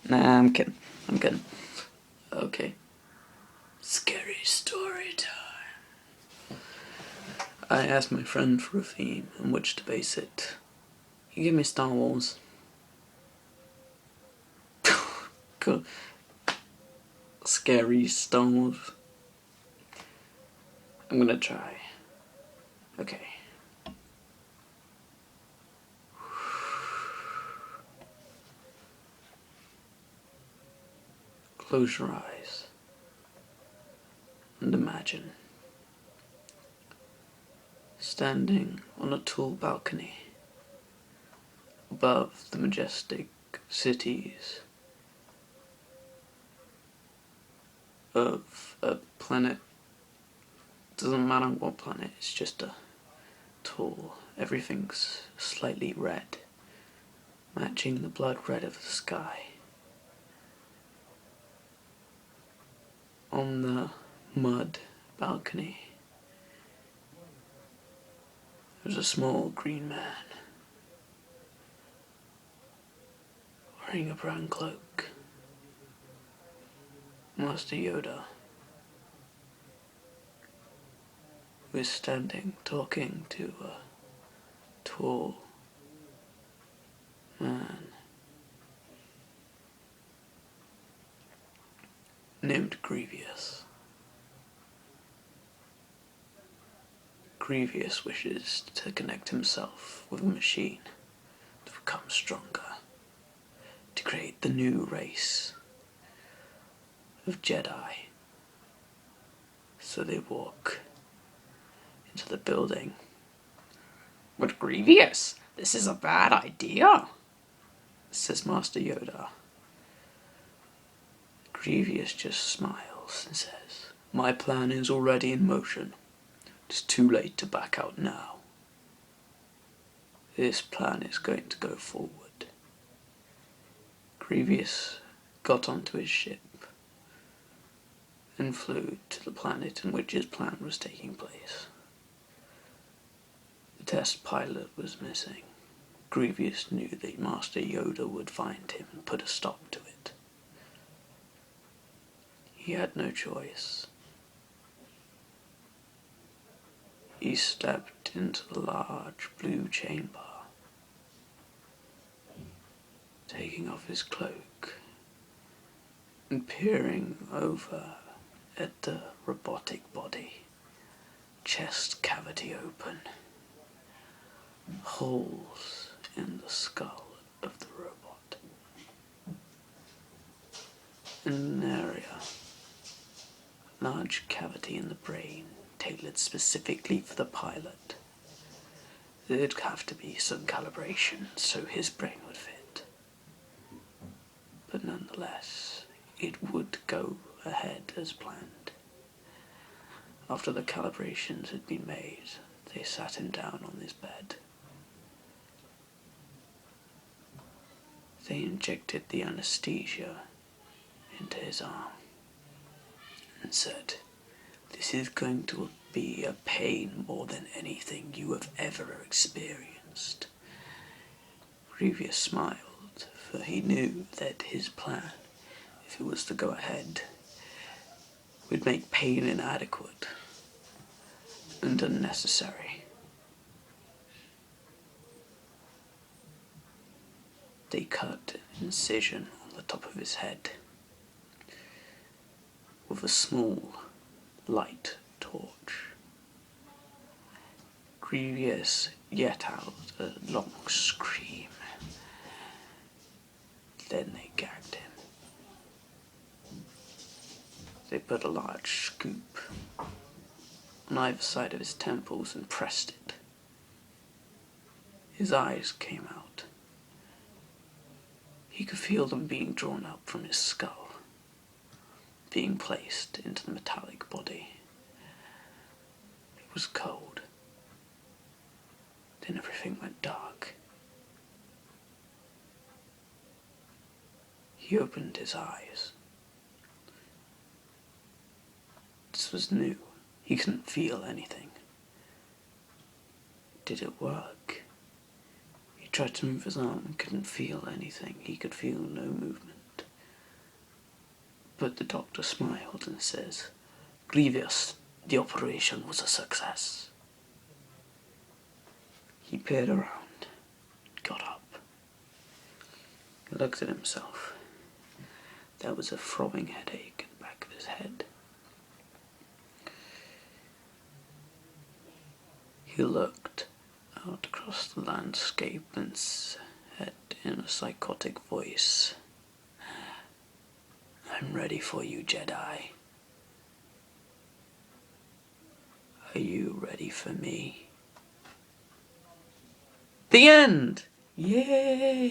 Nah, I'm kidding. I'm kidding. Okay. Scary story time. I asked my friend for a theme on which to base it. He gave me Star Wars. Cool. Scary Star Wars. I'm gonna try. Okay. Close your eyes and imagine standing on a tall balcony above the majestic cities of a planet. Doesn't matter what planet, it's just a tall, everything's slightly red, matching the blood red of the sky. On the mud balcony, there's a small green man wearing a brown cloak. Master Yoda, who is standing talking to a tall man named Grievous. Grievous wishes to connect himself with a machine to become stronger, to create the new race of Jedi. So they walk into the building. "But Grievous, this is a bad idea," says Master Yoda. Grievous just smiles and says, "My plan is already in motion. It's too late to back out now. This plan is going to go forward." Grievous got onto his ship and flew to the planet in which his plan was taking place. The test pilot was missing. Grievous knew that Master Yoda would find him and put a stop to it. He had no choice. He stepped into the large blue chamber, taking off his cloak and peering over at the robotic body, chest cavity open, holes in the skull of the robot. In an area, large cavity in the brain, tailored specifically for the pilot. There'd have to be some calibration so his brain would fit. But nonetheless, it would go ahead as planned. After the calibrations had been made, they sat him down on his bed. They injected the anesthesia into his arm and said, "This is going to be a pain more than anything you have ever experienced." Grievous smiled, for he knew that his plan, if it was to go ahead, would make pain inadequate and unnecessary. They cut an incision on the top of his head with a small, light torch. Grievous let out a long scream. Then they gagged him. They put a large scoop on either side of his temples and pressed it. His eyes came out. He could feel them being drawn up from his skull, being placed into the metallic body. It was cold. Then everything went dark. He opened his eyes. This was new. He couldn't feel anything. Did it work? He tried to move his arm and couldn't feel anything. He could feel no movement. But the doctor smiled and says, "Grievous, the operation was a success." He peered around, got up. He looked at himself. There was a throbbing headache in the back of his head. He looked out across the landscape and said in a psychotic voice, "I'm ready for you, Jedi. Are you ready for me?" The end! Yay!